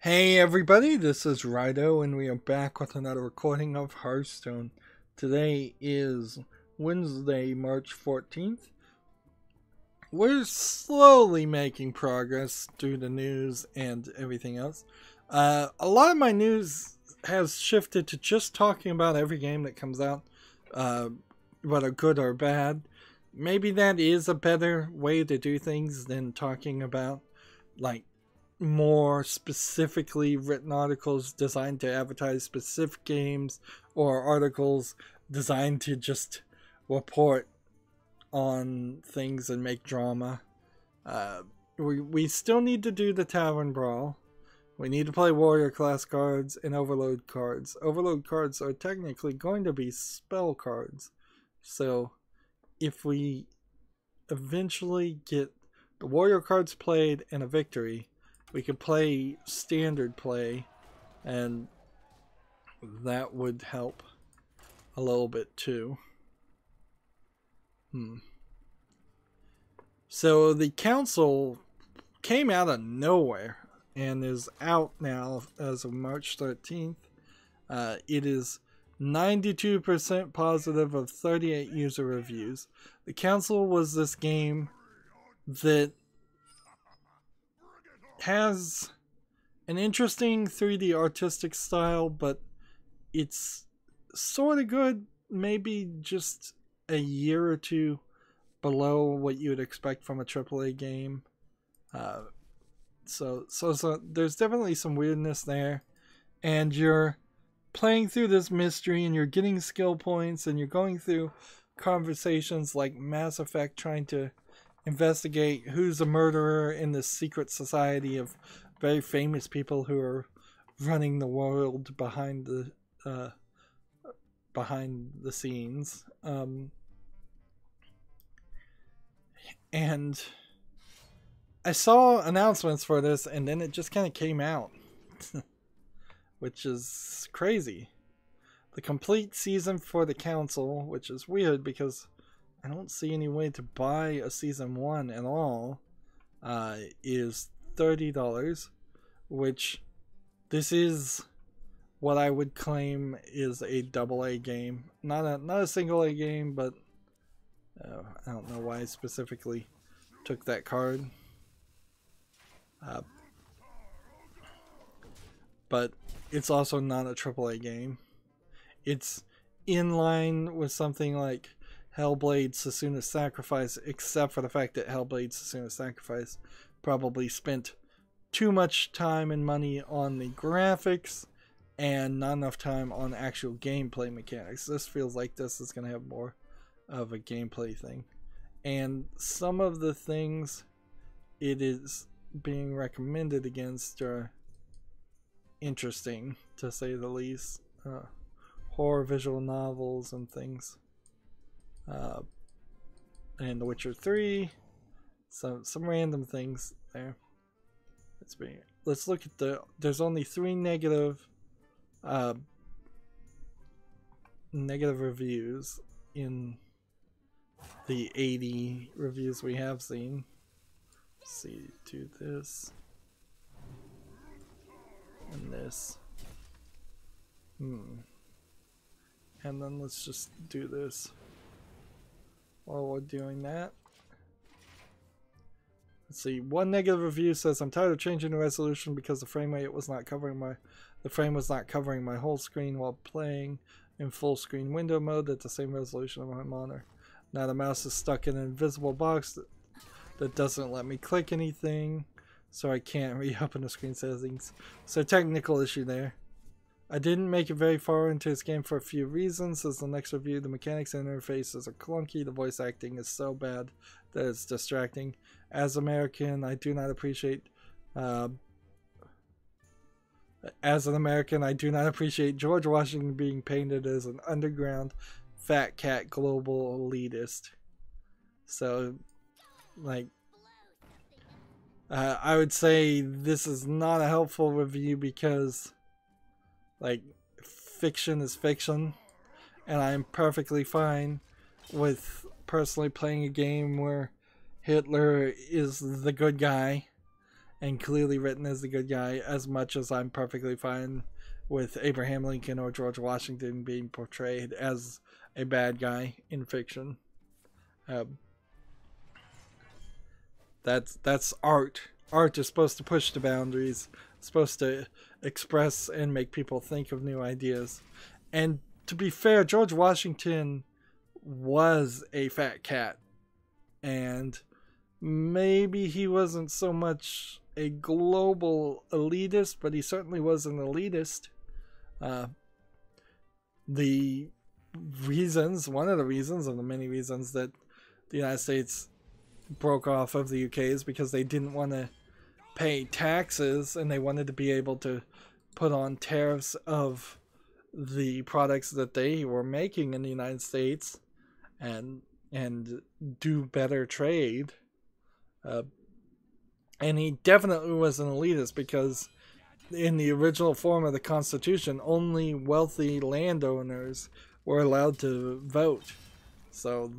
Hey everybody, this is Rydo and we are back with another recording of Hearthstone. Today is Wednesday, March 14th. We're slowly making progress through the news and everything else. A lot of my news has shifted to just talking about every game that comes out, whether good or bad. Maybe that is a better way to do things than talking about, like, more specifically written articles designed to advertise specific games or articles designed to just report on things and make drama. We still need to do the Tavern Brawl. We need to play Warrior class cards and Overload cards. Overload cards are technically going to be spell cards. So if we eventually get the Warrior cards played and a victory, we could play standard play, and that would help a little bit too. So the council came out of nowhere and is out now as of March 13th. It is 92% positive of 38 user reviews. The council was this game that has an interesting 3D artistic style, but it's sort of good, maybe just a year or two below what you would expect from a AAA game. So there's definitely some weirdness there, and you're playing through this mystery and you're getting skill points and you're going through conversations like Mass Effect, trying to investigate who's a murderer in this secret society of very famous people who are running the world behind the scenes. And I saw announcements for this, and then it just kind of came out, which is crazy. The complete season for the council, which is weird because I don't see any way to buy a season 1 at all, is $30, which this is what I would claim is a AA game. Not a single A game, but I don't know why I specifically took that card. But it's also not a AAA game. It's in line with something like Hellblade Susuna's Sacrifice, except for the fact that Hellblade Susuna's Sacrifice probably spent too much time and money on the graphics and not enough time on actual gameplay mechanics. This feels like this is going to have more of a gameplay thing. And some of the things it is being recommended against are interesting, to say the least. Horror visual novels and things. And The Witcher 3, some random things there. Let's look at there's only 3 negative reviews in the 80 reviews we have seen. Let's see, do this and this. And then let's just do this while we're doing that. Let's see. One negative review says, "I'm tired of changing the resolution because the frame was not covering my whole screen while playing in full screen window mode at the same resolution of my monitor. Now the mouse is stuck in an invisible box that doesn't let me click anything, so I can't reopen the screen settings." So technical issue there. "I didn't make it very far into this game for a few reasons. As the next review, the mechanics and interfaces are clunky. The voice acting is so bad that it's distracting. As American, I do not appreciate George Washington being painted as an underground fat cat global elitist." So, like, I would say this is not a helpful review because, like, fiction is fiction, and I'm perfectly fine with personally playing a game where Hitler is the good guy and clearly written as the good guy, as much as I'm perfectly fine with Abraham Lincoln or George Washington being portrayed as a bad guy in fiction. That's art. Art is supposed to push the boundaries, supposed to express and make people think of new ideas. And to be fair, George Washington was a fat cat, and maybe he wasn't so much a global elitist, but he certainly was an elitist. The reasons, one of the reasons, of the many reasons that the United States broke off of the UK is because they didn't want to pay taxes, and they wanted to be able to put on tariffs of the products that they were making in the United States, and do better trade. And he definitely was an elitist, because in the original form of the Constitution, only wealthy landowners were allowed to vote. So,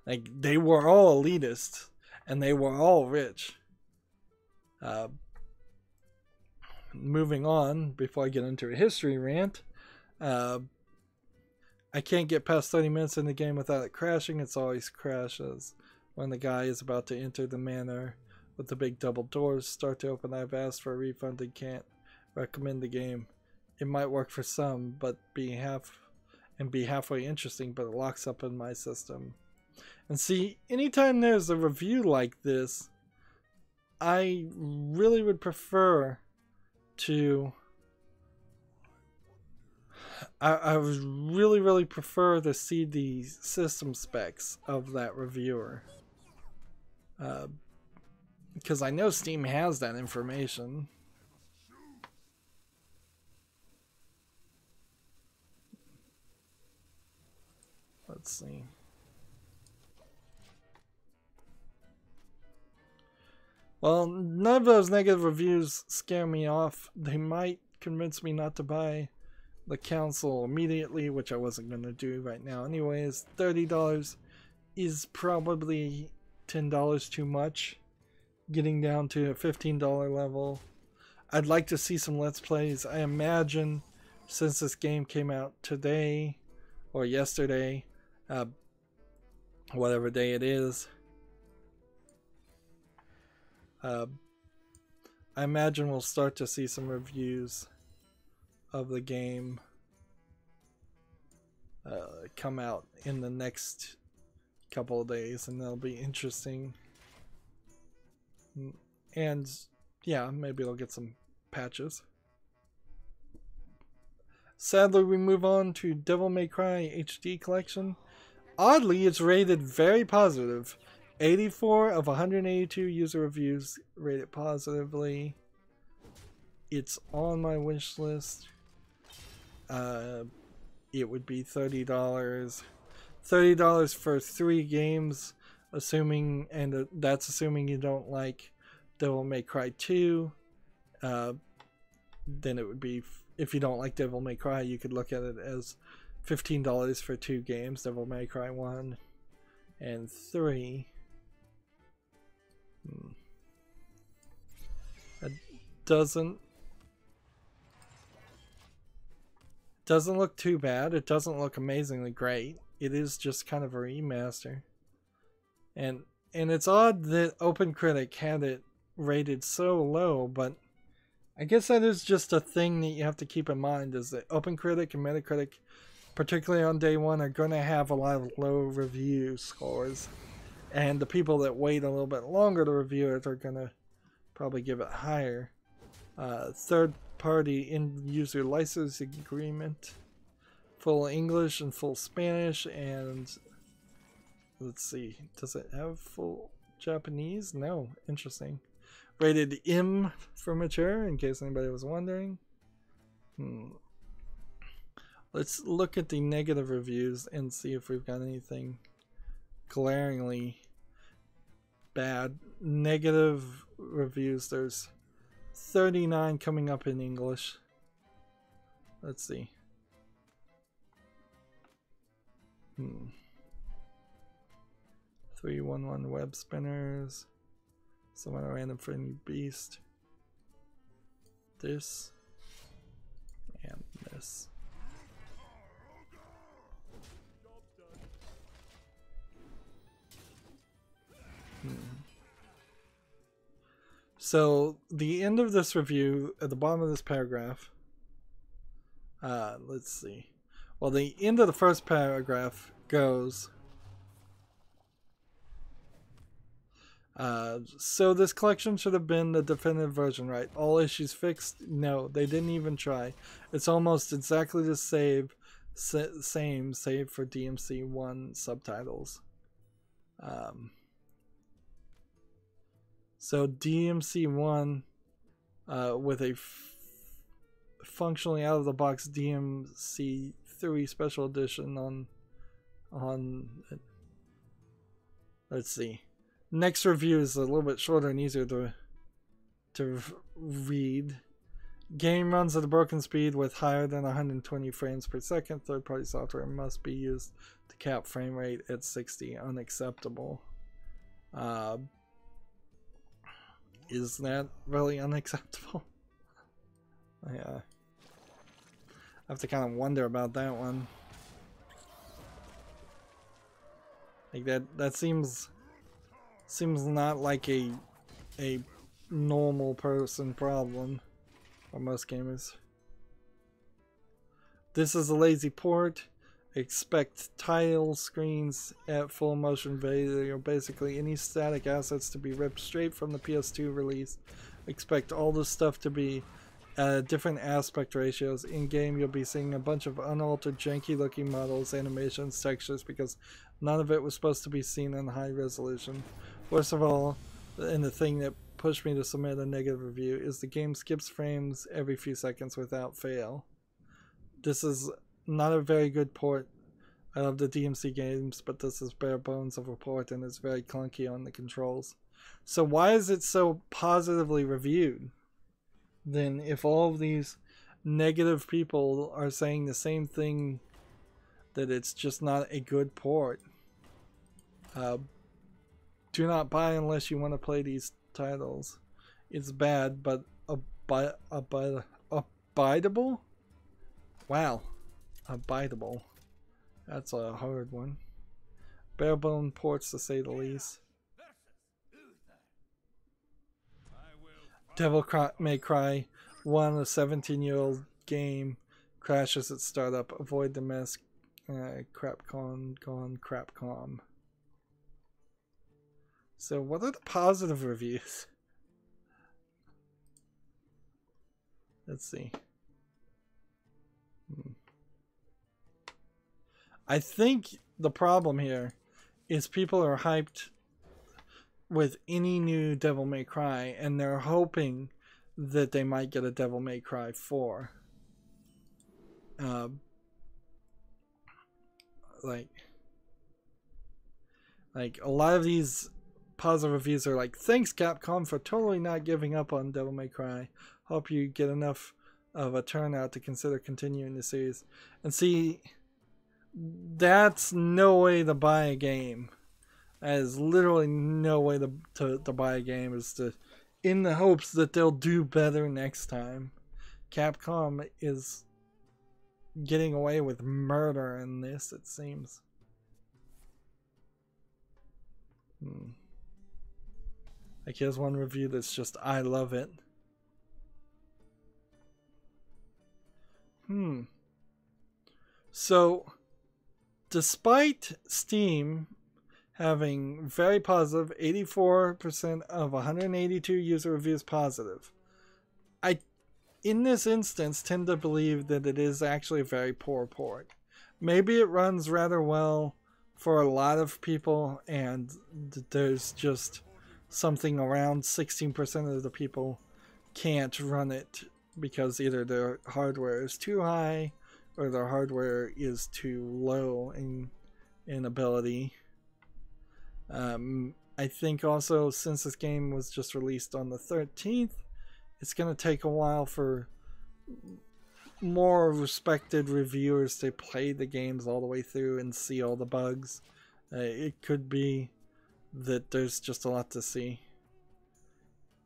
like, they were all elitists, and they were all rich. Moving on, before I get into a history rant, I can't get past 30 minutes in the game without it crashing. It's always crashes when the guy is about to enter the manor with the big double doors start to open. I've asked for a refund and can't recommend the game. It might work for some, but be halfway interesting, but it locks up in my system. And see, anytime there's a review like this, I really would prefer to... I would really prefer to see the system specs of that reviewer. Because I know Steam has that information. Let's see. Well, none of those negative reviews scare me off. They might convince me not to buy the console immediately, which I wasn't going to do right now anyways. $30 is probably $10 too much. Getting down to a $15 level. I'd like to see some Let's Plays. I imagine, since this game came out today or yesterday, whatever day it is, I imagine we'll start to see some reviews of the game come out in the next couple of days, and they'll be interesting. And yeah, maybe it'll get some patches. Sadly, we move on to Devil May Cry HD Collection. Oddly, it's rated very positive. 84 of 182 user reviews rate it positively. It's on my wish list. It would be $30. $30 for 3 games, assuming, and that's assuming you don't like Devil May Cry 2. Then it would be, if you don't like Devil May Cry, you could look at it as $15 for 2 games, Devil May Cry 1 and 3. It doesn't look too bad. It doesn't look amazingly great. It is just kind of a remaster. And it's odd that OpenCritic had it rated so low, but I guess that is just a thing that you have to keep in mind, is that OpenCritic and Metacritic, particularly on day one, are going to have a lot of low review scores. And the people that wait a little bit longer to review it are going to probably give it higher. Third-party end-user licensing agreement. Full English and full Spanish, and let's see, does it have full Japanese? No. Interesting. Rated M for mature, in case anybody was wondering. Let's look at the negative reviews and see if we've got anything glaringly bad. Negative reviews, there's 39 coming up in English. Let's see. 311 web spinners, Summon a random friendly beast. This. And this. So, the end of this review, at the bottom of this paragraph, let's see. Well, the end of the first paragraph goes, so this collection should have been the definitive version, right? All issues fixed? No, they didn't even try. It's almost exactly the same, save for DMC1 subtitles. So DMC1 with a functionally out of the box DMC3 special edition on let's see. Next review is a little bit shorter and easier to read. Game runs at a broken speed with higher than 120 frames per second. Third-party software must be used to cap frame rate at 60. Unacceptable. Is that really unacceptable? Yeah. I have to kind of wonder about that one. Like that seems not like a normal person problem for most gamers. This is a lazy port. Expect tile screens at full motion video. Basically any static assets to be ripped straight from the PS2 release. Expect all this stuff to be different aspect ratios. In game you'll be seeing a bunch of unaltered janky looking models, animations, textures, because none of it was supposed to be seen in high resolution. Worst of all, and the thing that pushed me to submit a negative review, is the game skips frames every few seconds without fail. This is not a very good port. I love the DMC games, but this is bare bones of a port and it's very clunky on the controls. So why is it so positively reviewed? Then if all of these negative people are saying the same thing, that it's just not a good port. Do not buy unless you want to play these titles. It's bad, but abidable? Wow. Abidable. That's a hard one. Barebone ports, to say the least. Devil May Cry 1, a 17-year-old game, crashes at startup. Avoid the mess. Crapcom. So what are the positive reviews? Let's see. I think the problem here is people are hyped with any new Devil May Cry, and they're hoping that they might get a Devil May Cry 4. Like a lot of these positive reviews are like, thanks Capcom for totally not giving up on Devil May Cry. Hope you get enough of a turnout to consider continuing the series. And see, that's no way to buy a game. That is literally no way to buy a game, is to, in the hopes that they'll do better next time. Capcom is getting away with murder in this, it seems. Like, here's one review that's just, I love it. So, despite Steam having very positive, 84% of 182 user reviews positive, I, in this instance, tend to believe that it is actually a very poor port. Maybe it runs rather well for a lot of people, and there's just something around 16% of the people can't run it because either their hardware is too high or their hardware is too low in ability. I think also, since this game was just released on the 13th, it's going to take a while for more respected reviewers to play the games all the way through and see all the bugs. It could be that there's just a lot to see.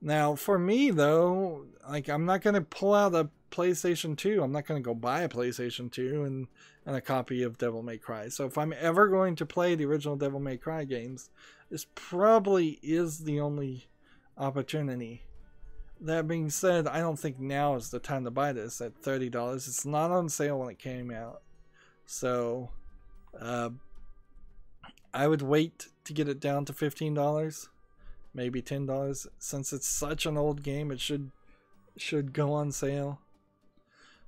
Now, for me though, like I'm not gonna pull out a PlayStation 2. I'm not gonna go buy a PlayStation 2 and a copy of Devil May Cry. So if I'm ever going to play the original Devil May Cry games, this probably is the only opportunity. That being said, I don't think now is the time to buy this at $30. It's not on sale when it came out. So I would wait to get it down to $15, maybe $10. Since it's such an old game, it should go on sale.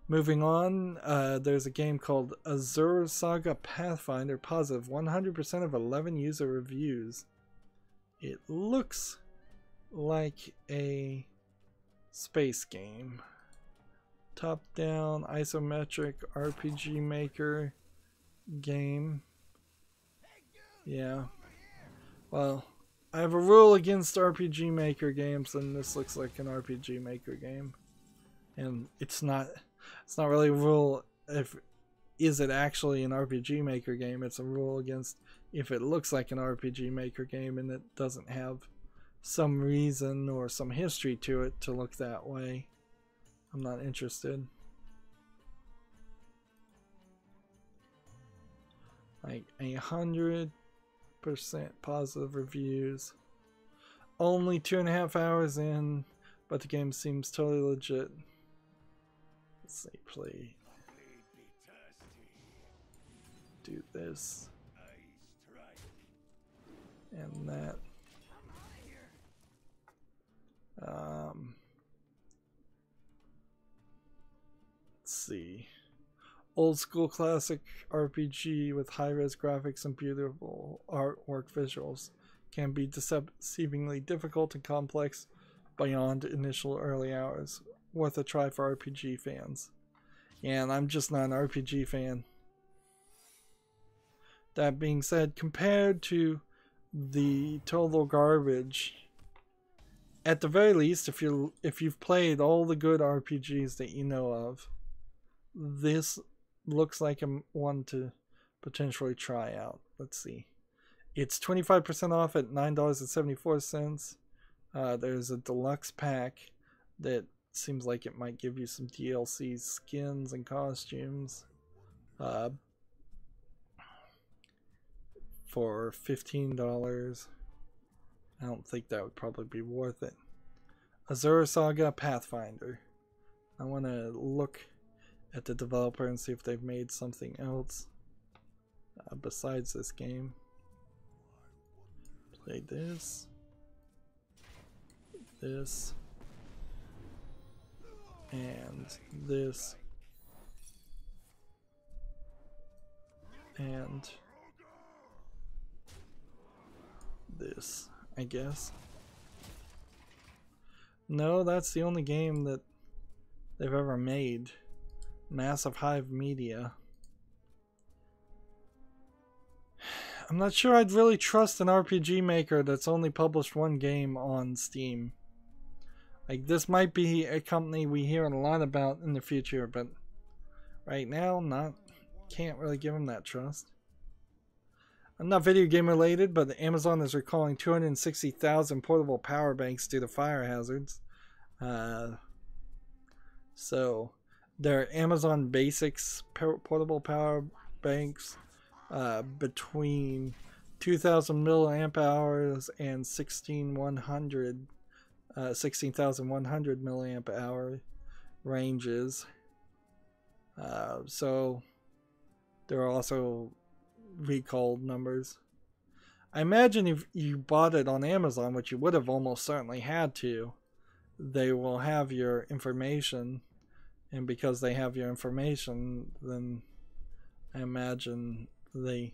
Moving on, there's a game called Azure Saga Pathfinder, positive 100% of 11 user reviews. It looks like a space game. Top-down isometric RPG maker game. Yeah. Well, I have a rule against RPG maker games, and this looks like an RPG maker game. And it's not really a rule if is it actually an RPG maker game. It's a rule against if it looks like an RPG maker game and it doesn't have some reason or some history to it to look that way. I'm not interested. Like 100% positive reviews. Only 2.5 hours in, but the game seems totally legit. Let's say play. Do this. And that. Let's see. Old school classic RPG with high-res graphics and beautiful artwork visuals can be deceivingly difficult and complex beyond initial early hours. Worth a try for RPG fans. Yeah, and I'm just not an RPG fan. That being said, compared to the total garbage, at the very least, if you've played all the good RPGs that you know of, this looks like a one to potentially try out. Let's see. It's 25% off at $9.74. There's a deluxe pack that seems like it might give you some DLC skins and costumes for $15. I don't think that would probably be worth it. Azure Saga Pathfinder. I want to look at the developer and see if they've made something else besides this game. Play this, this, and this, and this, I guess. No, that's the only game that they've ever made. Massive Hive Media. I'm not sure I'd really trust an RPG maker that's only published one game on Steam. Like, this might be a company we hear a lot about in the future, but right now, can't really give them that trust. I'm not video game related, but Amazon is recalling 260,000 portable power banks due to fire hazards. So, their Amazon Basics portable power banks between 2,000 milliamp hours and 16,100 milliamp hour ranges. So, there are also recalled numbers. I imagine if you bought it on Amazon, which you would have almost certainly had to, they will have your information, and because they have your information, then I imagine they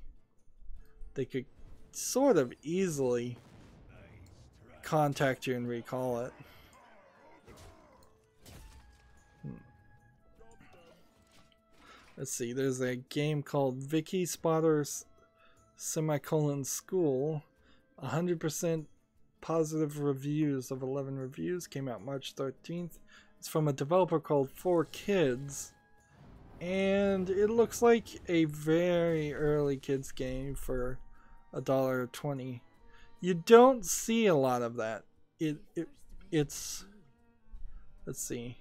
could sort of easily contact you and recall it. Let's see, there's a game called Vicky Spotter's School. 100% positive reviews of 11 reviews. Came out March 13th. It's from a developer called 4Kids. And it looks like a very early kids game for $1.20. You don't see a lot of that. it's, let's see,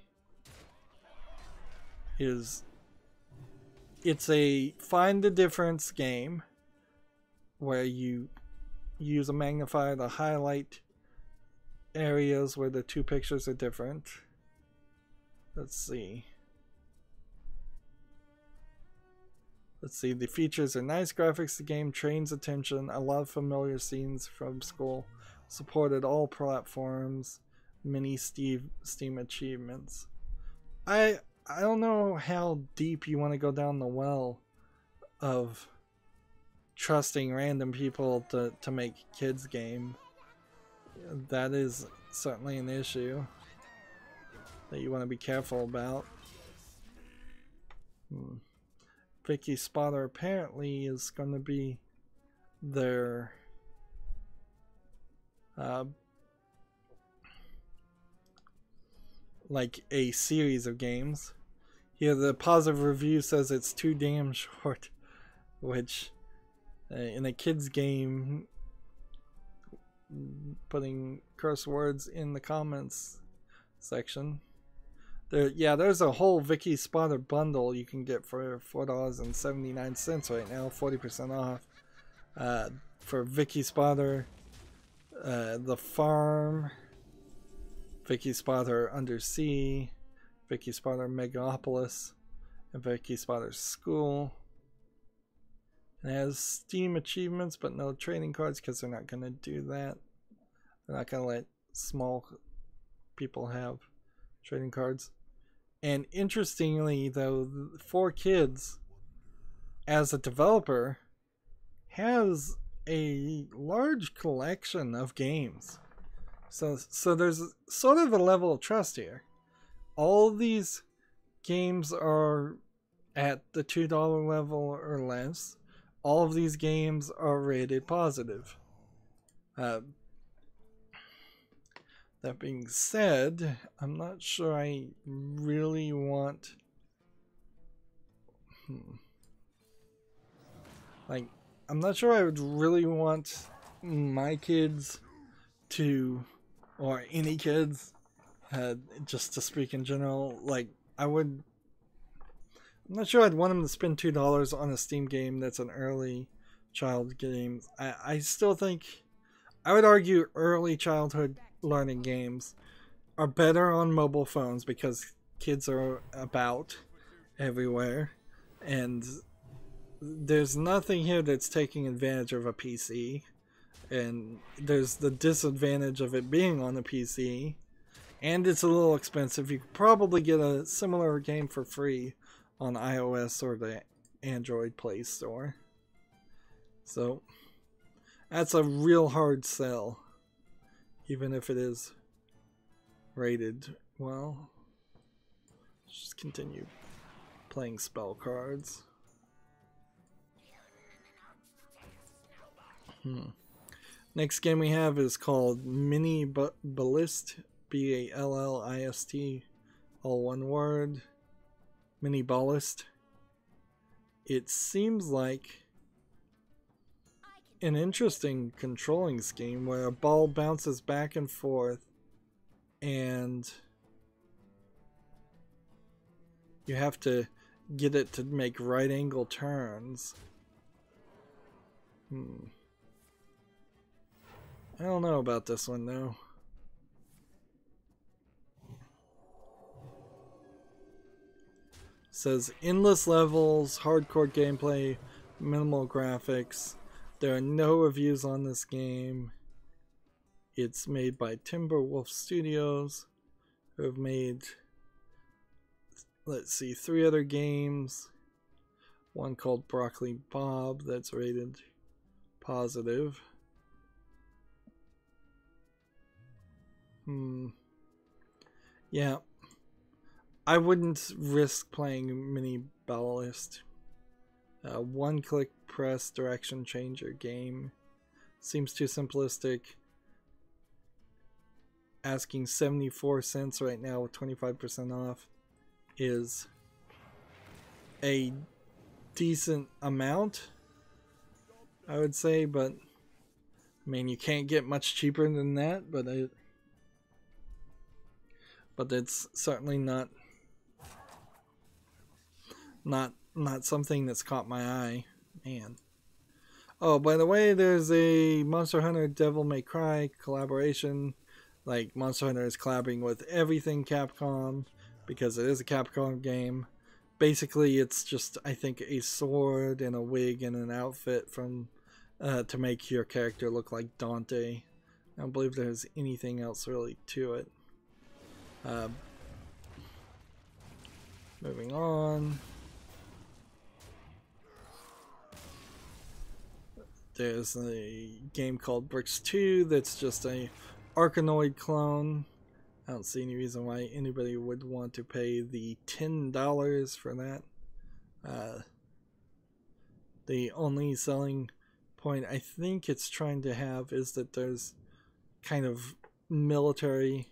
it's a find the difference game where you use a magnifier to highlight areas where the two pictures are different. Let's see. The features are nice graphics. The game trains attention. A lot of familiar scenes from school. Supported all platforms. Many Steam achievements. I don't know how deep you want to go down the well of trusting random people to make kids game. That is certainly an issue that you want to be careful about. Vicky Spotter apparently is going to be their like a series of games. Here the positive review says it's too damn short, which in a kids game, putting curse words in the comments section. There's a whole Vicky Spotter bundle you can get for $4.79 right now, 40% off. For Vicky Spotter, The Farm, Vicky Spotter Undersea, Vicky Spotter Megapolis, and Vicky Spotter School. It has Steam achievements, but no trading cards because they're not going to do that. They're not going to let small people have trading cards. And interestingly, though, 4Kids, as a developer, has a large collection of games. So there's sort of a level of trust here. All of these games are at the $2 level or less. All of these games are rated positive. That being said, I'm not sure I really want... I'm not sure I would really want my kids to, or any kids, just to speak in general, I'm not sure I'd want them to spend $2 on a Steam game that's an early child game. I still think, I would argue early childhood learning games are better on mobile phones because kids are about everywhere, and there's nothing here that's taking advantage of a PC, and there's the disadvantage of it being on a PC, and it's a little expensive. You could probably get a similar game for free on iOS or the Android Play Store. So that's a real hard sell, even if it is rated well. Let's just continue playing spell cards. Next game we have is called Mini Ballist, B-A-L-L-I-S-T, all one word. Mini Ballist. It seems like an interesting controlling scheme where a ball bounces back and forth and you have to get it to make right angle turns. I don't know about this one though. It says endless levels, hardcore gameplay, minimal graphics. There are no reviews on this game. It's made by Timberwolf Studios, who have made, let's see, 3 other games. One called Broccoli Bob that's rated positive. Yeah, I wouldn't risk playing Mini Ballist. One-click press direction changer game. Seems too simplistic. Asking 74 cents right now with 25% off is a decent amount, I would say, but I mean, you can't get much cheaper than that, but but it's certainly not something that's caught my eye. Man. Oh, by the way, there's a Monster Hunter Devil May Cry collaboration. Like, Monster Hunter is collabing with everything Capcom because it is a Capcom game. Basically, it's just, I think, a sword and a wig and an outfit from to make your character look like Dante. I don't believe there's anything else really to it. Moving on. There's a game called Bricks 2 that's just a Arkanoid clone. I don't see any reason why anybody would want to pay the $10 for that. The only selling point I think it's trying to have is that there's kind of military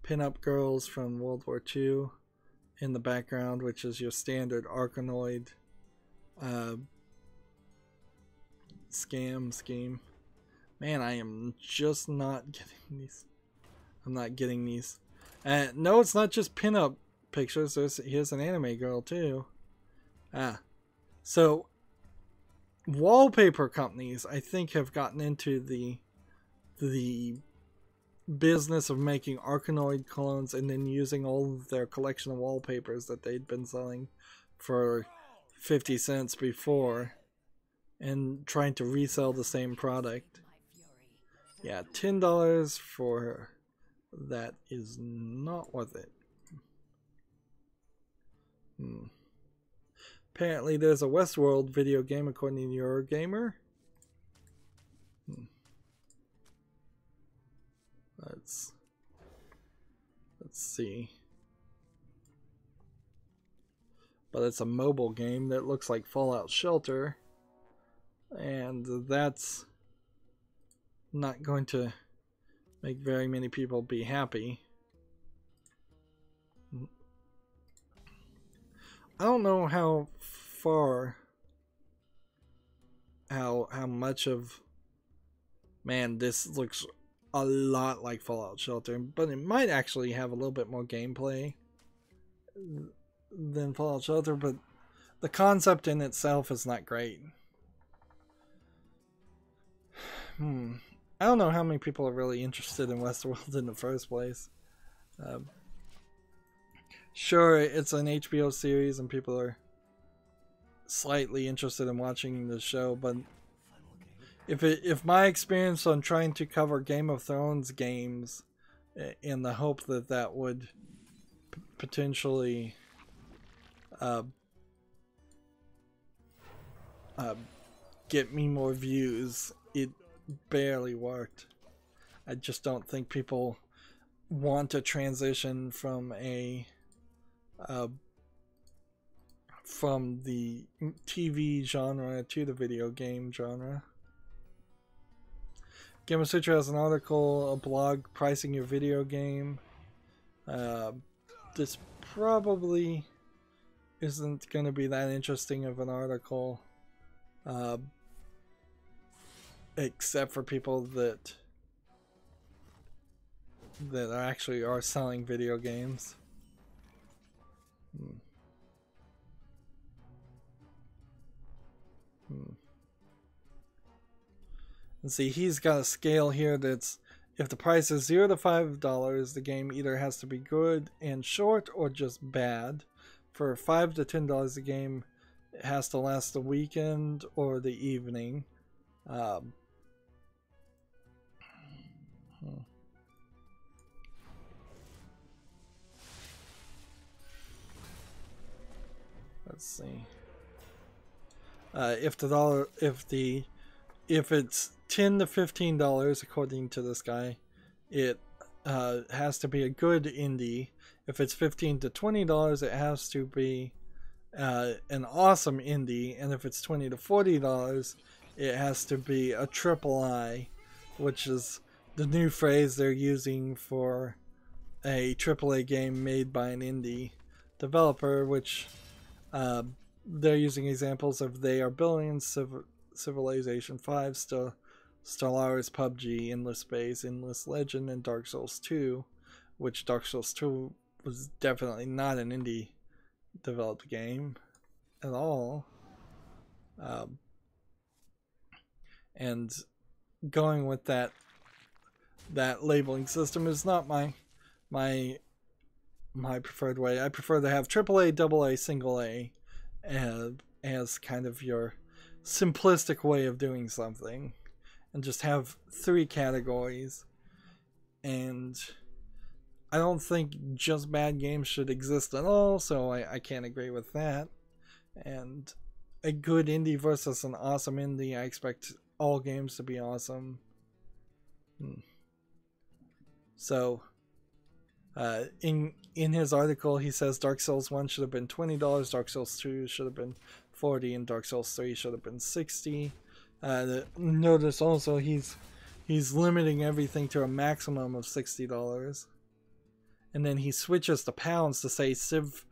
pinup girls from World War II in the background, which is your standard Arkanoid scheme. Man, I am just not getting these. I'm not getting these. No, it's not just pinup pictures. Here's an anime girl too. So wallpaper companies, I think, have gotten into the business of making Arkanoid clones and then using all of their collection of wallpapers that they'd been selling for 50 cents before and trying to resell the same product. Yeah, $10 for that is not worth it. Apparently there's a Westworld video game according to Eurogamer. Let's see. But it's a mobile game that looks like Fallout Shelter, and that's not going to make very many people be happy. I don't know how far, how much of, man, this looks a lot like Fallout Shelter, but it might actually have a little bit more gameplay than Fallout Shelter, but the concept in itself is not great. I don't know how many people are really interested in Westworld in the first place. Sure, it's an HBO series and people are slightly interested in watching the show, but if my experience on trying to cover Game of Thrones games in the hope that that would potentially get me more views, it barely worked. I just don't think people want to transition from from the TV genre to the video game genre. Gamer Sutra has an article, a blog pricing your video game. This probably isn't going to be that interesting of an article, except for people that actually are selling video games. And see, he's got a scale here that's, if the price is $0 to $5, the game either has to be good and short or just bad. For $5 to $10, the game has to last the weekend or the evening. Let's see. If it's $10 to $15, according to this guy, it has to be a good indie. If it's $15 to $20, it has to be an awesome indie. And if it's $20 to $40, it has to be a triple I, which is the new phrase they're using for a AAA game made by an indie developer, which they're using examples of They Are Billions, Civilization 5, Stellaris, PUBG, Endless Space, Endless Legend, and Dark Souls 2, which Dark Souls 2 was definitely not an indie developed game at all. And going with that labeling system is not my preferred way. I prefer to have AAA, AA, single A as kind of your simplistic way of doing something, and just have 3 categories. And I don't think just bad games should exist at all, so I can't agree with that. And a good indie versus an awesome indie, I expect all games to be awesome. So in his article, he says Dark Souls 1 should have been $20, Dark Souls 2 should have been $40, and Dark Souls 3 should have been $60. Notice also he's limiting everything to a maximum of $60. And then he switches to pounds to say Civ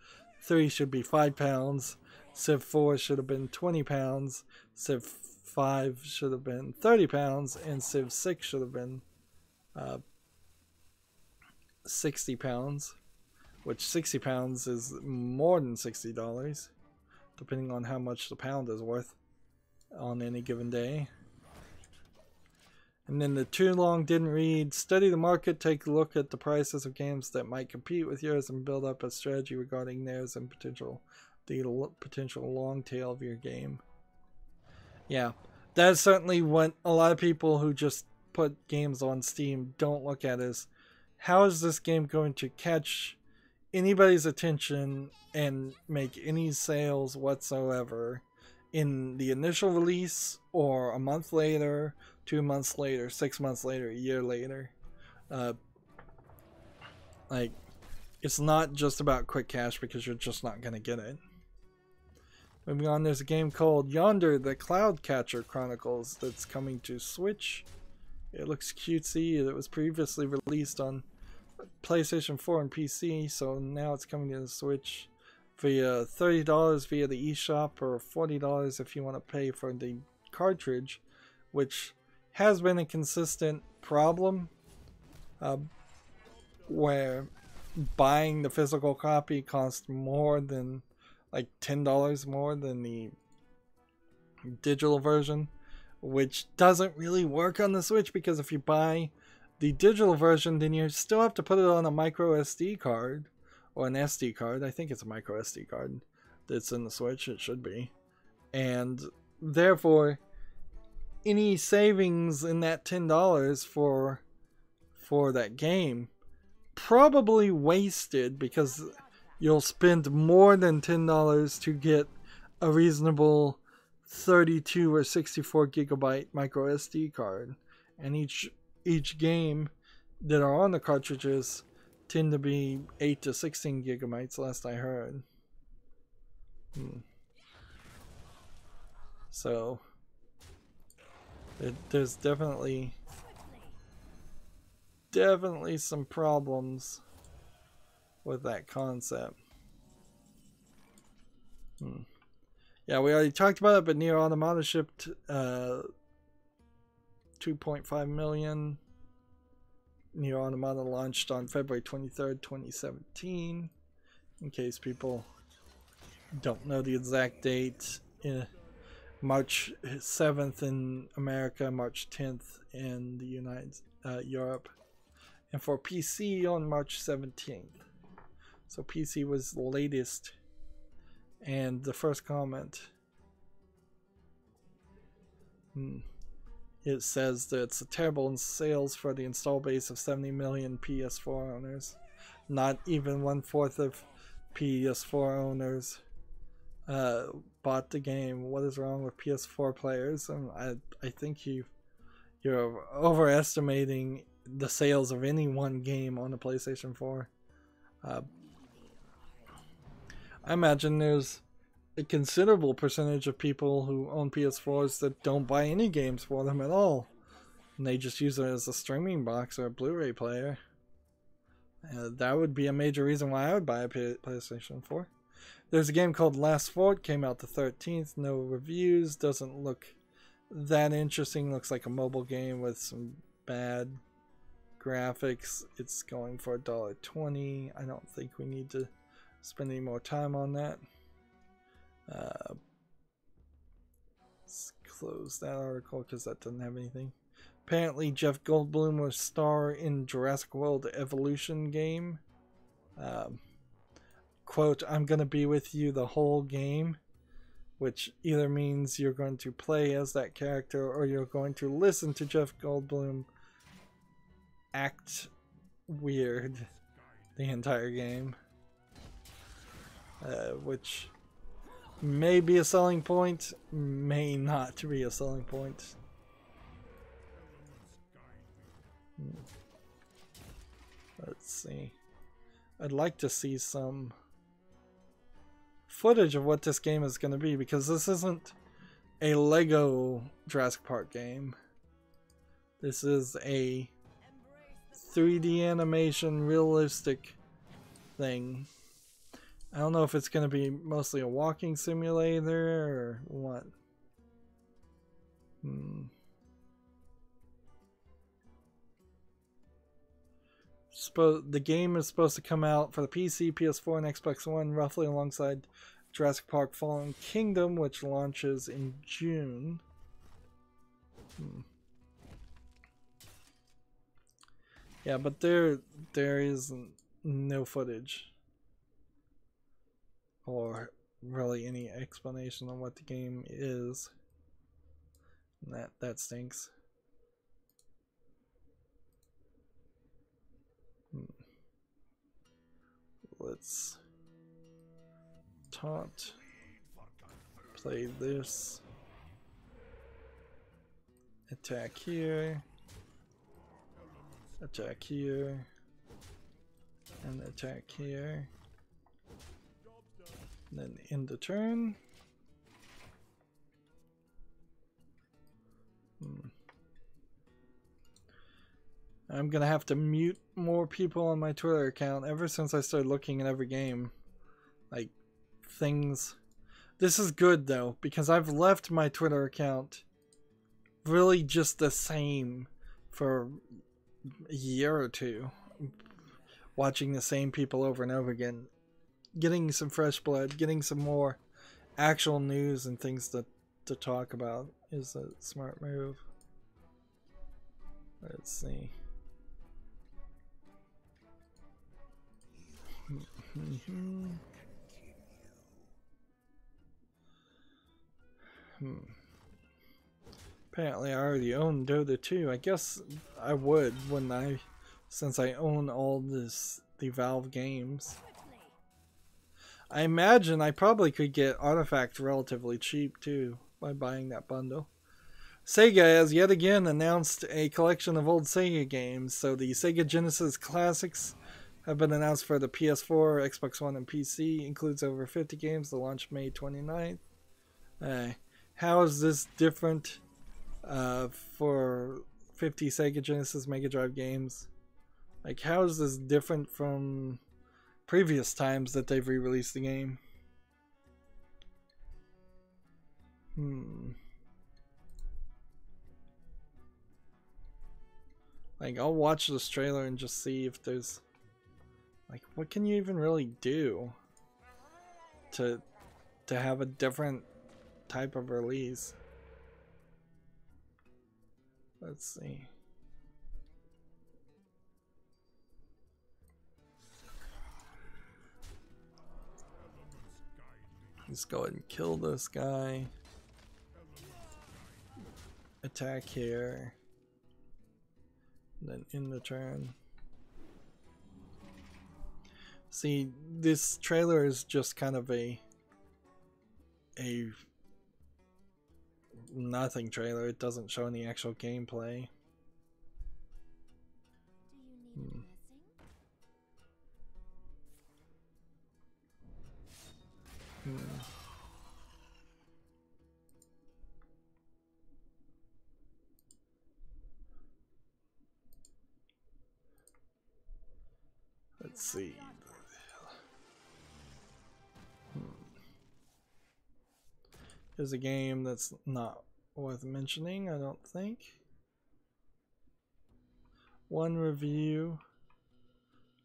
3 should be £5, Civ 4 should have been £20, Civ 5 should have been £30, and Civ 6 should have been £60, which £60 is more than $60, depending on how much the pound is worth on any given day. And then the too long didn't read. Study the market, take a look at the prices of games that might compete with yours, and build up a strategy regarding theirs and the potential long tail of your game. Yeah, that's certainly what a lot of people who just put games on Steam don't look at, is how is this game going to catch anybody's attention and make any sales whatsoever in the initial release, or a month later, 2 months later, 6 months later, a year later. Like, it's not just about quick cash, because you're just not going to get it. Moving on, there's a game called Yonder, the Cloud Catcher Chronicles, that's coming to Switch. It looks cutesy. It was previously released on PlayStation 4 and PC, so now it's coming to the Switch via $30 via the eShop, or $40 if you want to pay for the cartridge, which has been a consistent problem, where buying the physical copy costs more than like $10 more than the digital version, which doesn't really work on the Switch, because if you buy the digital version, then you still have to put it on a micro SD card or an SD card. I think it's a micro SD card that's in the Switch. It should be. And therefore, any savings in that $10 for that game probably wasted, because you'll spend more than $10 to get a reasonable 32 or 64 gigabyte micro SD card, and each game that are on the cartridges tend to be 8 to 16 gigabytes, last I heard. So there's definitely some problems with that concept. Yeah, we already talked about it, but Nier Automata shipped 2.5 million. Nier Automata launched on February 23rd, 2017. In case people don't know the exact date, March 7th in America, March 10th in the Europe, and for PC on March 17th. So PC was the latest. And the first comment, it says that it's terrible in sales for the install base of 70 million PS4 owners. Not even 1/4 of PS4 owners bought the game. What is wrong with PS4 players? I think you're overestimating the sales of any one game on the PlayStation 4. I imagine there's a considerable percentage of people who own PS4s that don't buy any games for them at all, and they just use it as a streaming box or a Blu-ray player. That would be a major reason why I would buy a PlayStation 4. There's a game called Last Fort, came out the 13th, no reviews, doesn't look that interesting, looks like a mobile game with some bad Graphics, it's going for $1.20. I don't think we need to spend any more time on that. Let's close that article because that doesn't have anything. Apparently Jeff Goldblum will star in Jurassic World Evolution game. Quote, I'm gonna be with you the whole game, which either means you're going to play as that character or you're going to listen to Jeff Goldblum act weird the entire game, which may be a selling point, may not be a selling point. Let's see. I'd like to see some footage of what this game is going to be, because this isn't a Lego Jurassic Park game. This is a 3D animation realistic thing. I don't know if it's going to be mostly a walking simulator or what. The game is supposed to come out for the PC, PS4, and Xbox One roughly alongside Jurassic Park Fallen Kingdom, which launches in June. Yeah, but there is no footage or really any explanation on what the game is. And that stinks. Let's taunt, play this, attack here, attack here, and attack here, and then end the turn. I'm gonna have to mute more people on my Twitter account ever since I started looking at every game. Like, things. This is good though, because I've left my Twitter account really just the same for a year or two. Watching the same people over and over again. Getting some fresh blood, getting some more actual news and things to talk about is a smart move. Let's see. Apparently I already own Dota 2. I guess I would, wouldn't I? Since I own all the Valve games. I imagine I probably could get Artifact relatively cheap too by buying that bundle. Sega has yet again announced a collection of old Sega games. So the Sega Genesis Classics have been announced for the PS4, Xbox One, and PC. Includes over 50 games. The launch May 29th. How is this different for 50 Sega Genesis Mega Drive games? Like, how is this different from previous times that they've re-released the game? Like, I'll watch this trailer and just see if there's, like, what can you even really do to have a different type of release? Let's see. Let's go ahead and kill this guy. Attack here. And then end the turn. See, this trailer is just kind of a nothing trailer. It doesn't show any actual gameplay. Let's see. Here's a game that's not worth mentioning, I don't think. 1 review,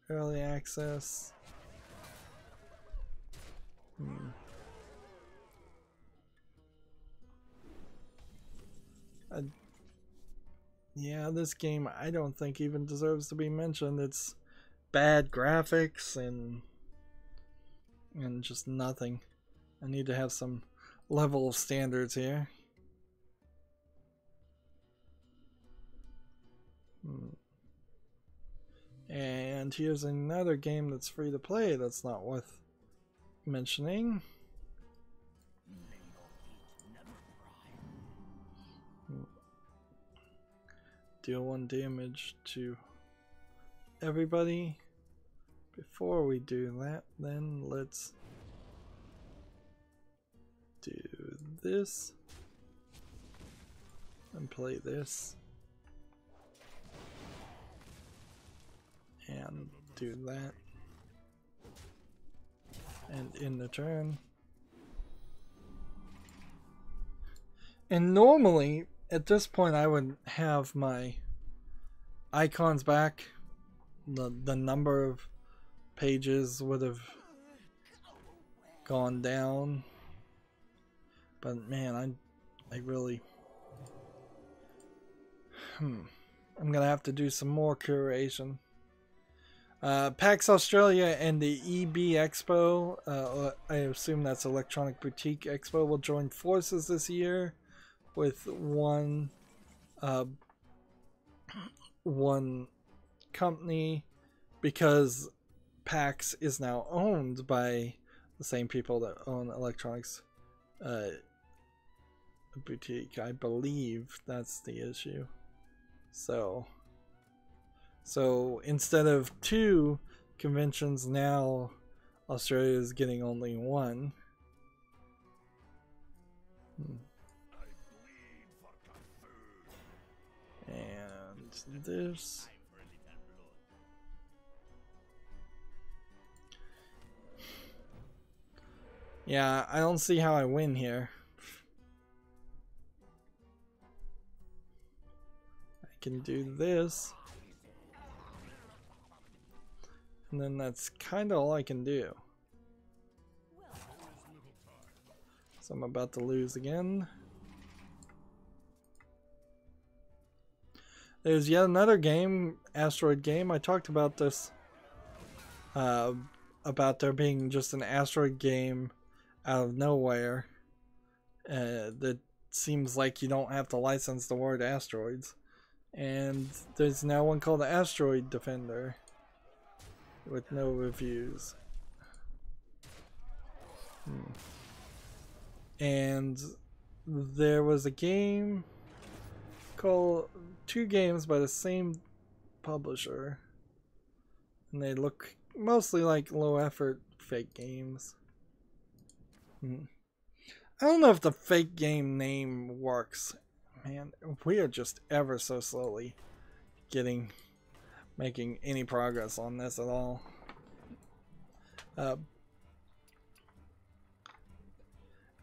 early access. Yeah, this game I don't think even deserves to be mentioned. It's bad graphics and just nothing. I need to have some level of standards here. And here's another game that's free to play that's not worth mentioning. Deal 1 damage to everybody. Before we do that, then let's do this and play this and do that and end the turn. And normally at this point I would have my icons back. The number of pages would have gone down, but man, I really I'm gonna have to do some more curation. PAX Australia and the EB Expo, I assume that's Electronic Boutique Expo, will join forces this year with one company, because PAX is now owned by the same people that own Electronics Boutique. I believe that's the issue. So instead of 2 conventions, now Australia is getting only 1. And this. Yeah, I don't see how I win here. I can do this. And then that's kind of all I can do. So I'm about to lose again. There's yet another game, Asteroid game. I talked about this, about there being just an Asteroid game out of nowhere. That seems like you don't have to license the word asteroids. And there's now one called the Asteroid Defender with no reviews. And there was a game called 2 games by the same publisher, and they look mostly like low effort fake games. I don't know if the fake game name works. Man, we are just ever so slowly making any progress on this at all. I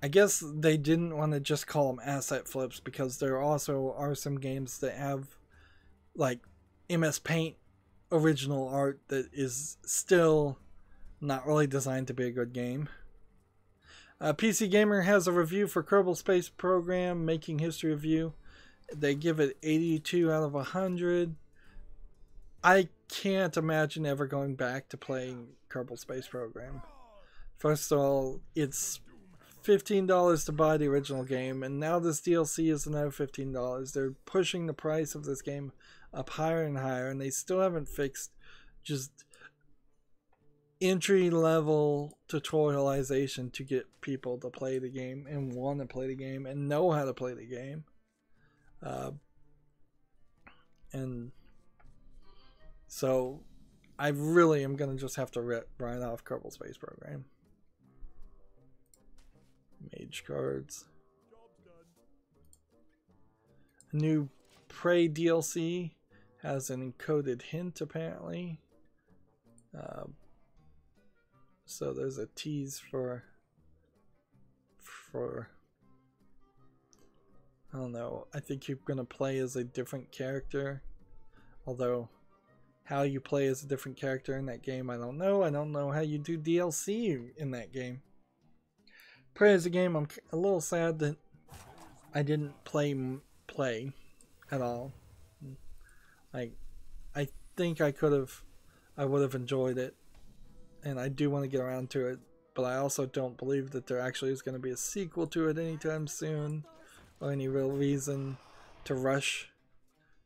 guess they didn't want to just call them asset flips, because there also are some games that have like MS Paint original art that is still not really designed to be a good game. PC Gamer has a review for Kerbal Space Program, making history review. They give it 82 out of 100. I can't imagine ever going back to playing Kerbal Space Program. First of all, it's $15 to buy the original game, and now this DLC is another $15. They're pushing the price of this game up higher and higher, and they still haven't fixed just entry-level tutorialization to get people to play the game and want to play the game and know how to play the game. And so I really am going to just have to write off Kerbal Space Program. Mage cards. New Prey DLC has an encoded hint, apparently. So there's a tease for I don't know, I think you're gonna play as a different character. Although, how you play as a different character in that game, I don't know. I don't know how you do DLC in that game. Prey as a game, I'm a little sad that I didn't play at all. Like, I think I would have enjoyed it, and I do want to get around to it, but I also don't believe that there actually is going to be a sequel to it anytime soon, or any real reason to rush.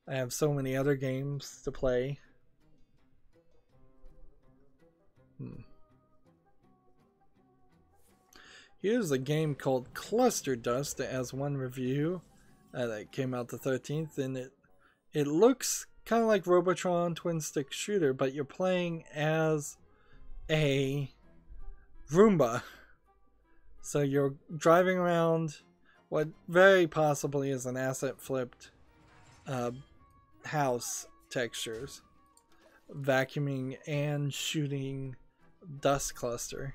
I have so many other games to play. Here's a game called Cluster Dust that has one review that came out the 13th, and it looks kind of like Robotron twin stick shooter, but you're playing as a Roomba. So you're driving around what very possibly is an asset flipped house textures, vacuuming and shooting dust cluster.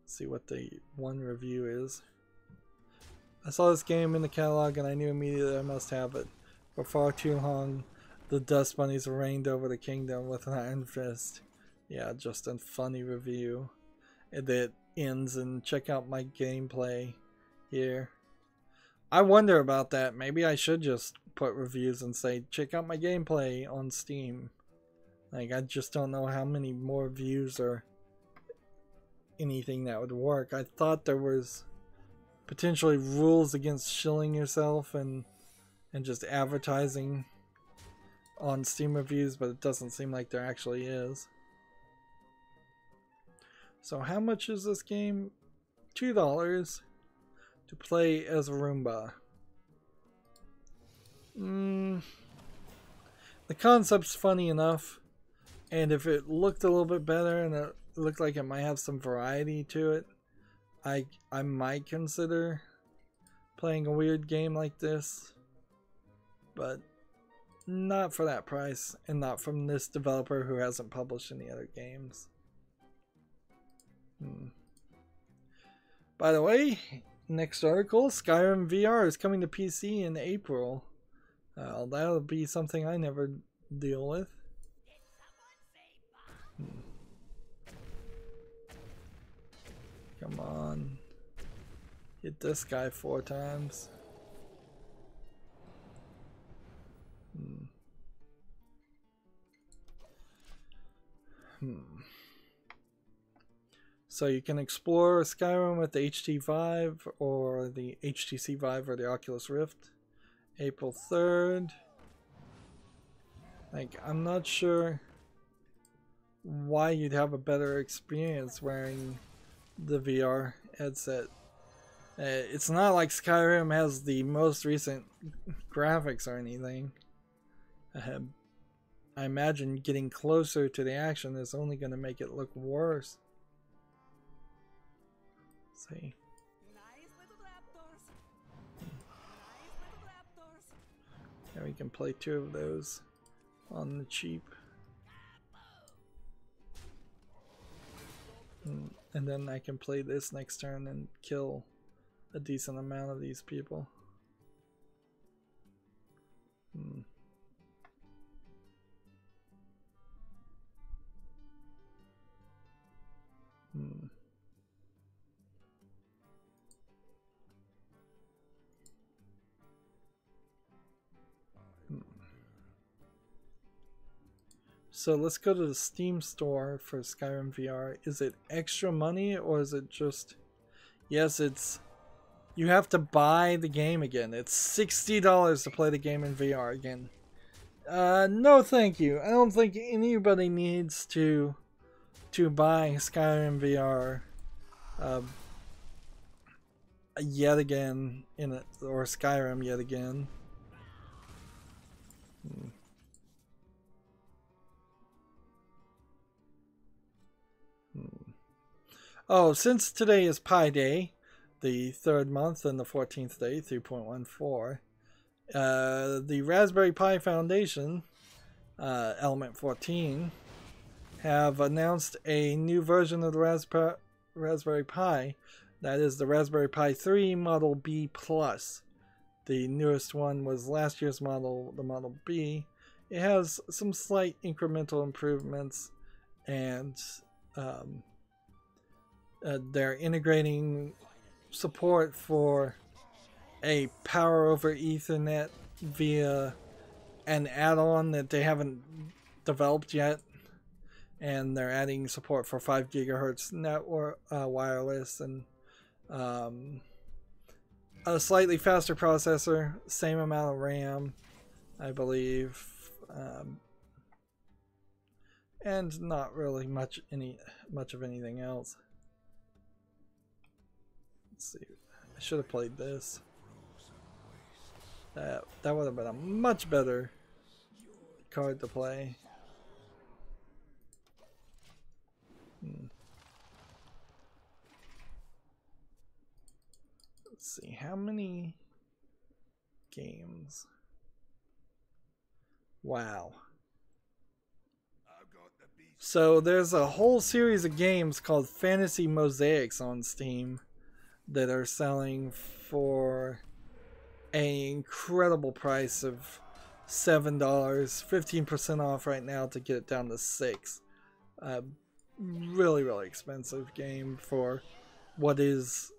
Let's see what the one review is. I saw this game in the catalog and I knew immediately I must have it. For far too long, the dust bunnies reigned over the kingdom with an iron fist. Yeah, just a funny review. That ends and check out my gameplay here. I wonder about that. Maybe I should just put reviews and say, check out my gameplay on Steam. Like, I just don't know how many more views or anything that would work. I thought there was potentially rules against shilling yourself and just advertising on Steam reviews, but it doesn't seem like there actually is. So how much is this game? $2 to play as a Roomba. The concept's funny enough, and if it looked a little bit better and it looked like it might have some variety to it, I might consider playing a weird game like this, but not for that price, and not from this developer who hasn't published any other games. By the way, next article, Skyrim VR is coming to PC in April. That'll be something I never deal with. Come on. Hit this guy 4 times. So you can explore Skyrim with the HTC Vive or the HTC Vive or the Oculus Rift. April 3rd. Like, I'm not sure why you'd have a better experience wearing the VR headset. It's not like Skyrim has the most recent graphics or anything. I imagine getting closer to the action is only going to make it look worse. Let's see. Yeah, we can play 2 of those on the cheap. And then I can play this next turn and kill a decent amount of these people. So let's go to the Steam store for Skyrim VR. Is it extra money or is it just... Yes, it's... You have to buy the game again. It's $60 to play the game in VR again. No thank you. I don't think anybody needs to buy Skyrim VR yet again or Skyrim yet again. Oh, since today is Pi Day, the 3rd month and the 14th day, 3.14, the Raspberry Pi Foundation, Element 14, have announced a new version of the Raspberry Pi. That is the Raspberry Pi 3 Model B+. The newest one was last year's model, the Model B. It has some slight incremental improvements, and they're integrating support for a power over Ethernet via an add-on that they haven't developed yet, and they're adding support for 5 gigahertz network wireless, and a slightly faster processor, same amount of RAM, I believe, and not really much of anything else. Let's see. I should have played this. That would have been a much better card to play. Let's see, how many games? Wow. So there's a whole series of games called Fantasy Mosaics on Steam that are selling for an incredible price of $7, 15% off right now to get it down to $6. Really expensive game for what is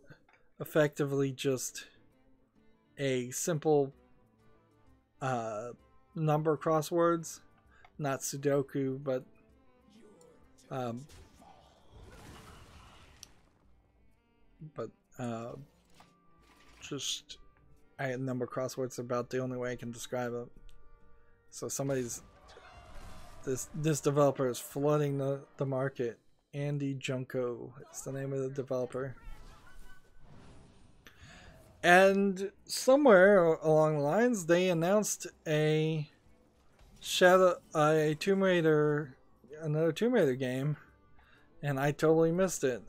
effectively just a simple number crosswords, not Sudoku, but just number crosswords are about the only way I can describe it. So this developer is flooding the market. Andy Junko is the name of the developer. And somewhere along the lines, they announced another Tomb Raider game, and I totally missed it.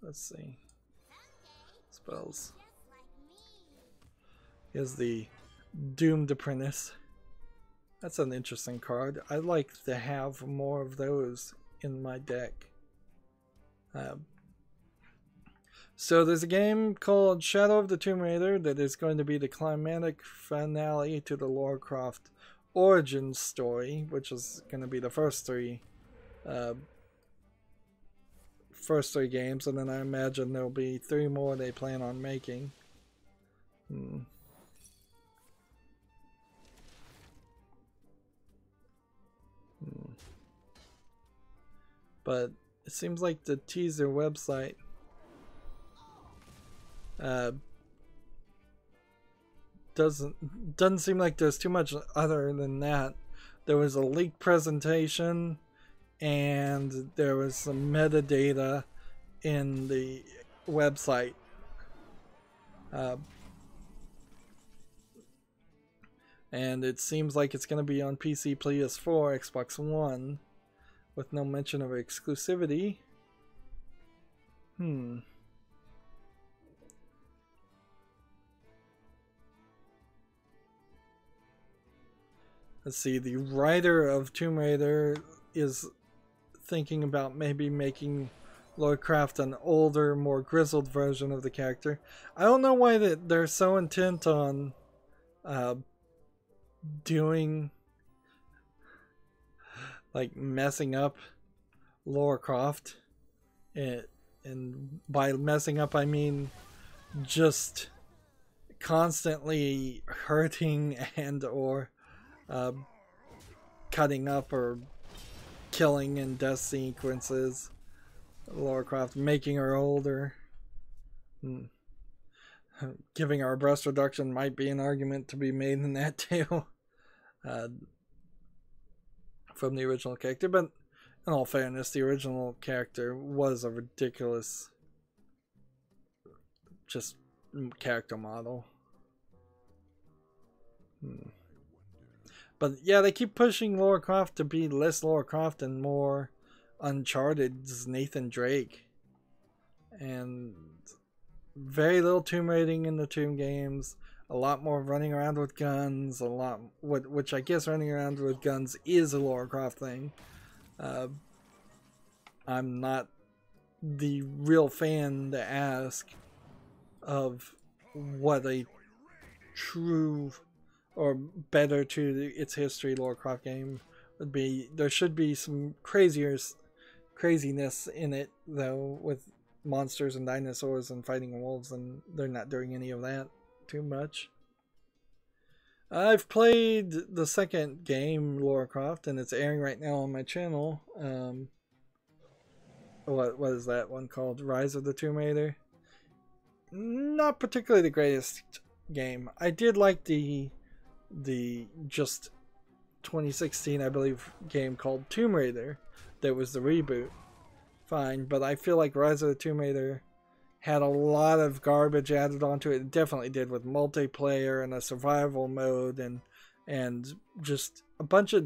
Let's see. Spells. Here's the Doomed Apprentice. That's an interesting card. I'd like to have more of those in my deck. So there's a game called Shadow of the Tomb Raider that is going to be the climatic finale to the Warcraft origin story, which is going to be the first three games, and then I imagine there'll be 3 more they plan on making. But it seems like the teaser website doesn't seem like there's too much other than that. There was a leaked presentation, and there was some metadata in the website. And it seems like it's going to be on PC, PS4, Xbox One, with no mention of exclusivity. Let's see, the writer of Tomb Raider is thinking about maybe making Warcraft an older, more grizzled version of the character. I don't know why they're so intent on doing, like, messing up Lara Croft, and by messing up I mean just constantly hurting and or cutting up or killing in death sequences Lara Croft, making her older. Giving her a breast reduction might be an argument to be made in that too, from the original character. But in all fairness, the original character was a ridiculous just character model. But yeah, they keep pushing Lara Croft to be less Lara Croft and more Uncharted's Nathan Drake. And very little tomb raiding in the Tomb games. A lot more running around with guns. Which I guess running around with guns is a Lara Croft thing. I'm not the real fan to ask of what a true or better to its history Warcraft game would be. There should be some craziness in it though, with monsters and dinosaurs and fighting wolves, and they're not doing any of that too much. I've played the second game, Warcraft, and it's airing right now on my channel. What is that one called? Rise of the Tomb Raider. Not particularly the greatest game. I did like the just 2016, I believe, game called Tomb Raider. That was the reboot. Fine, but I feel like Rise of the Tomb Raider had a lot of garbage added onto it. It definitely did, with multiplayer and a survival mode and just a bunch of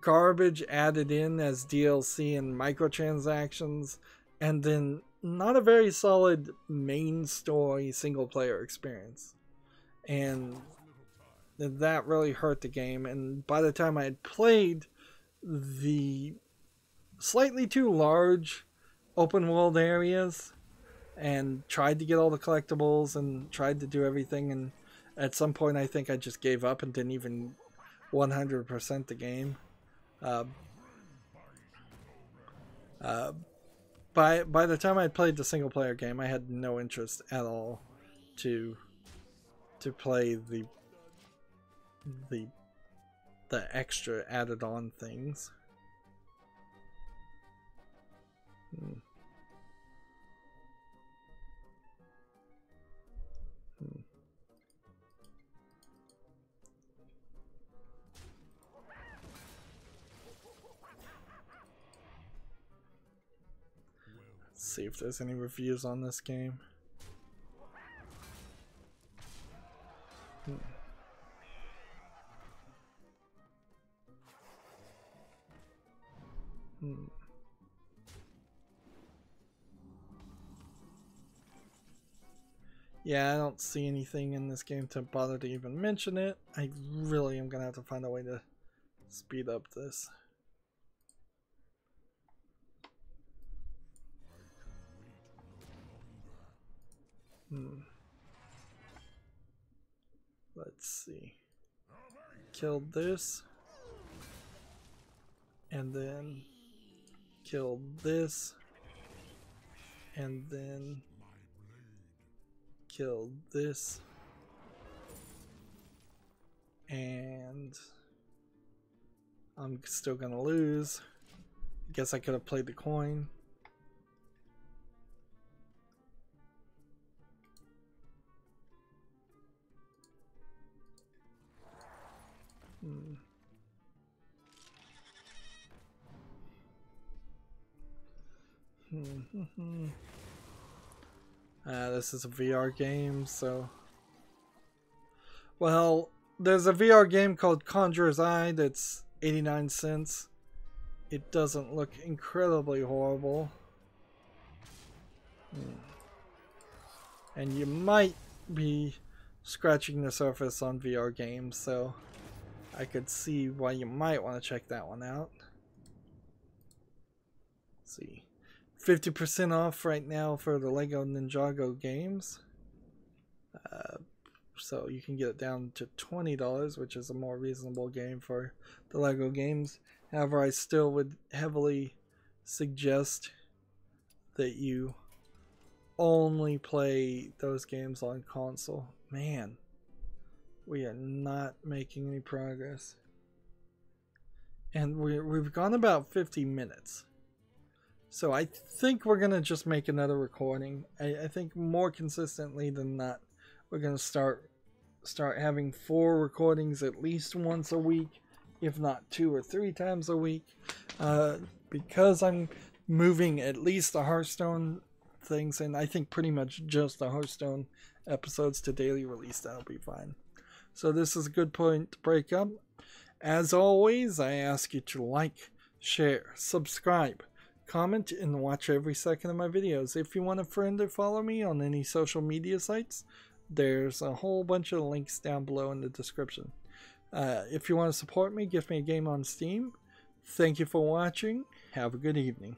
garbage added in as DLC and microtransactions, and then not a very solid main story single player experience. And that really hurt the game. And by the time I had played the slightly too large open world areas and tried to get all the collectibles and tried to do everything, and at some point I think I just gave up and didn't even 100% the game. By the time I played the single player game, I had no interest at all to play the extra added on things. Let's see if there's any reviews on this game. Yeah, I don't see anything in this game to bother to even mention it. I really am gonna have to find a way to speed up this. Let's see. Killed this. And then killed this. And then killed this. And I'm still gonna lose. I guess I could have played the coin. This is a VR game, so... Well, there's a VR game called Conjurer's Eye that's 89 cents. It doesn't look incredibly horrible. And you might be scratching the surface on VR games, so I could see why you might want to check that one out. Let's see. 50% off right now for the Lego Ninjago games. So you can get it down to $20, which is a more reasonable game for the Lego games. However, I still would heavily suggest that you only play those games on console. Man, we are not making any progress. And we've gone about 50 minutes. So I think we're going to just make another recording. I think more consistently than not, we're going to start having 4 recordings at least once a week, if not 2 or 3 times a week. Because I'm moving at least the Hearthstone things, and I think pretty much just the Hearthstone episodes to daily release, that'll be fine. So this is a good point to break up. As always, I ask you to like, share, subscribe, comment, and watch every second of my videos. If you want a friend or follow me on any social media sites, there's a whole bunch of links down below in the description. If you want to support me, give me a game on Steam. Thank you for watching. Have a good evening.